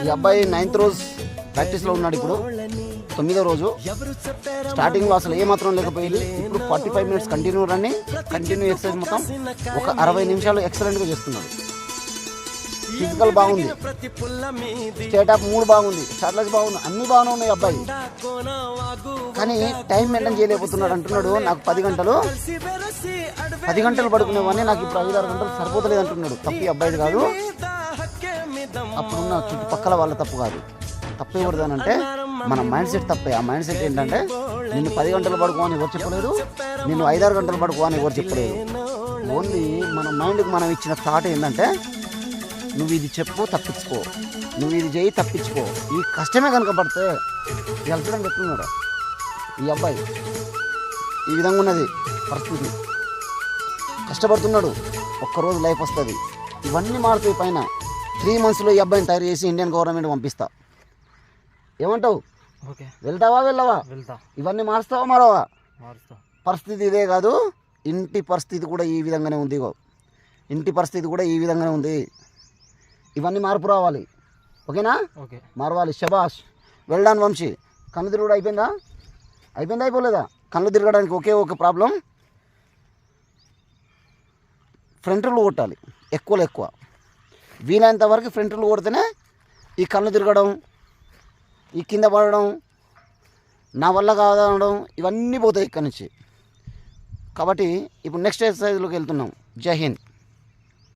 ఈ అబ్బాయి 9th రోజు ప్రాక్టీస్లో ఉన్నాడు. ఇప్పుడు 9వ రోజు. స్టార్టింగ్లో అసలు ఏమాత్రం లేకపోయింది. ఇప్పుడు 45 minutes continue running, continue exercise మొత్తం ఒక 60 నిమిషాలు ఎక్సలెంట్గా చేస్తున్నాడు. ఫిజికల్ బాగుంది, స్టేట్ ఆఫ్ మూడ్ బాగుంది, స్టార్ట్లెస్ బాగుంది, అన్నీ బాగానే ఉన్నాయి అబ్బాయి. కానీ టైం మెయింటైన్ చేయలేకపోతున్నాడు. అంటున్నాడు నాకు 10 గంటలు పడుకునేవాడిని, నాకు ఇప్పుడు 5-6 గంటలు సరిపోతలేదు అంటున్నాడు. తప్పు ఈ అబ్బాయిది కాదు, అప్పుడున్న చుట్టుపక్కల వాళ్ళ తప్పు కాదు. తప్పు ఎవరిదానంటే మన మైండ్ సెట్ తప్పే. ఆ మైండ్ సెట్ ఏంటంటే నిన్ను 10 గంటలు పడుకోవని ఎవరు చెప్పలేదు, నిన్ను 5-6 గంటలు పడుకోవని ఎవరు చెప్పలేదు. ఓన్లీ మన మైండ్కి మనం ఇచ్చిన థాట్ ఏంటంటే నువ్వు ఇది చెప్పు తప్పించుకో, నువ్వు ఇది చేయి తప్పించుకో. ఈ కష్టమే కనుక పడితే వెళ్తాడని చెప్తున్నాడు ఈ అబ్బాయి. ఈ విధంగా ఉన్నది పరిస్థితి. కష్టపడుతున్నాడు, ఒక్కరోజు లైఫ్ వస్తుంది. ఇవన్నీ మారుతాయి. పైన 3 monthsలో ఈ అబ్బాయిని తయారు చేసి ఇండియన్ గవర్నమెంట్ పంపిస్తా. ఏమంటావు? వెళ్తావా వెళ్ళవా? ఇవన్నీ మారుస్తావా మారవా? పరిస్థితి ఇదే కాదు, ఇంటి పరిస్థితి కూడా ఈ విధంగానే ఉంది. ఇంటి పరిస్థితి కూడా ఈ విధంగానే ఉంది. ఇవన్నీ మార్పు రావాలి. ఓకేనా? మారవాలి. శబాష్, వెల్డాన్ వంశీ. కళ్ళు తిరుగుడు అయిపోయిందా? అయిపోలేదా? కళ్ళు తిరగడానికి ఒకే ఒక ప్రాబ్లం, ఫ్రంట్ రూల్ కొట్టాలి. ఎక్కువ వీలైనంత వరకు ఫ్రంట్ రూల్ కొడితేనే ఈ కళ్ళు తిరగడం, ఈ కింద పడడం, నా వల్ల కాదనడం ఇవన్నీ పోతాయి ఇక్కడి నుంచి. కాబట్టి ఇప్పుడు నెక్స్ట్ ఎక్సర్సైజ్లోకి వెళ్తున్నాం. జై హింద్.